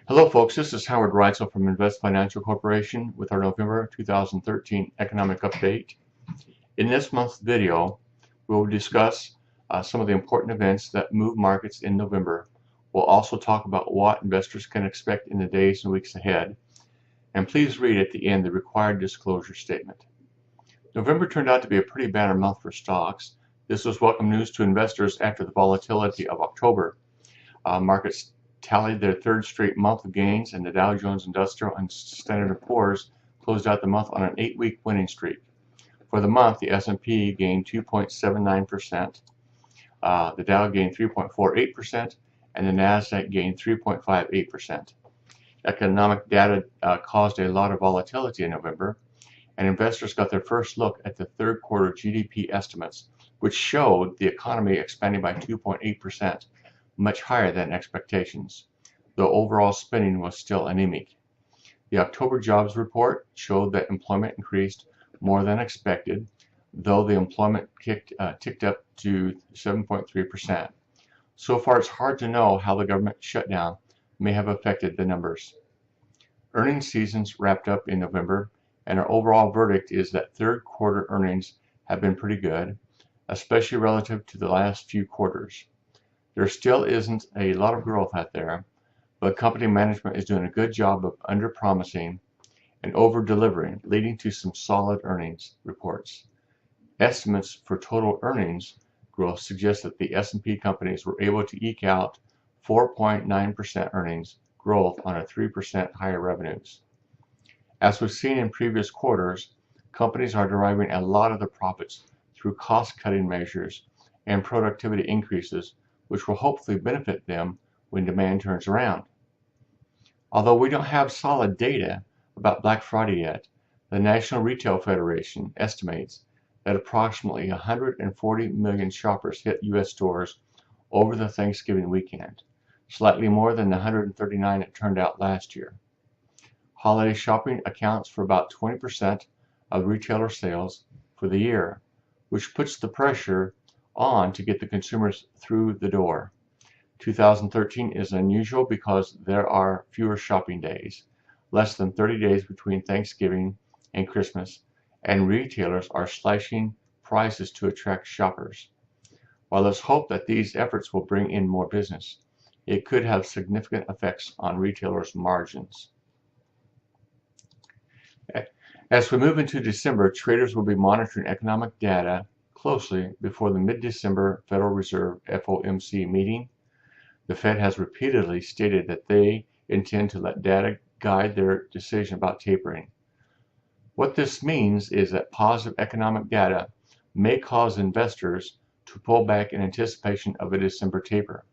Hello folks, this is Howard Reitzel from Invest Financial Corporation with our November 2013 Economic Update. In this month's video, we will discuss some of the important events that move markets in November. We'll also talk about what investors can expect in the days and weeks ahead. And please read at the end the required disclosure statement. November turned out to be a pretty banner month for stocks. This was welcome news to investors after the volatility of October. Markets tallied their third straight month of gains, and the Dow Jones Industrial and Standard & Poor's closed out the month on an 8-week winning streak. For the month, the S&P gained 2.79%, the Dow gained 3.48%, and the Nasdaq gained 3.58%. Economic data caused a lot of volatility in November, and investors got their first look at the third quarter GDP estimates, which showed the economy expanding by 2.8%. Much higher than expectations, though overall spending was still anemic. The October jobs report showed that employment increased more than expected, though the employment ticked up to 7.3%. So far, it's hard to know how the government shutdown may have affected the numbers. Earnings seasons wrapped up in November, and our overall verdict is that third quarter earnings have been pretty good, especially relative to the last few quarters. There still isn't a lot of growth out there, but company management is doing a good job of under-promising and over-delivering, leading to some solid earnings reports. Estimates for total earnings growth suggest that the S&P companies were able to eke out 4.9% earnings growth on a 3% higher revenues. As we've seen in previous quarters, companies are deriving a lot of the profits through cost-cutting measures and productivity increases, which will hopefully benefit them when demand turns around. Although we don't have solid data about Black Friday yet, the National Retail Federation estimates that approximately 140 million shoppers hit U.S. stores over the Thanksgiving weekend, slightly more than the 139 it turned out last year. Holiday shopping accounts for about 20% of retailer sales for the year, which puts the pressure on to get the consumers through the door. 2013 is unusual because there are fewer shopping days, less than 30 days between Thanksgiving and Christmas, and retailers are slashing prices to attract shoppers. While let's hope that these efforts will bring in more business, it could have significant effects on retailers' margins. As we move into December, traders will be monitoring economic data closely before the mid-December Federal Reserve FOMC meeting. The Fed has repeatedly stated that they intend to let data guide their decision about tapering. What this means is that positive economic data may cause investors to pull back in anticipation of a December taper.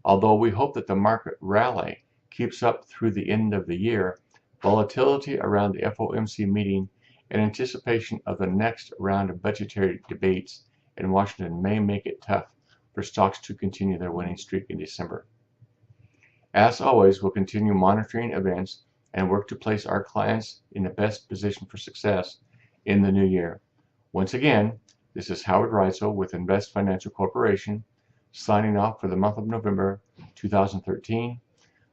Although we hope that the market rally keeps up through the end of the year, volatility around the FOMC meeting in anticipation of the next round of budgetary debates in Washington may make it tough for stocks to continue their winning streak in December. As always, we'll continue monitoring events and work to place our clients in the best position for success in the new year. Once again, this is Howard Reitzel with Invest Financial Corporation, signing off for the month of November 2013.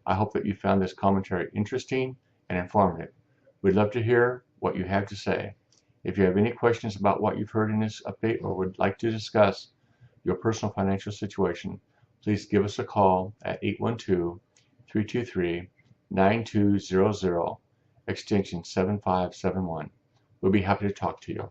I hope that you found this commentary interesting and informative. We'd love to hear what you have to say. If you have any questions about what you've heard in this update or would like to discuss your personal financial situation, please give us a call at 812-323-9200, extension 7571. We'll be happy to talk to you.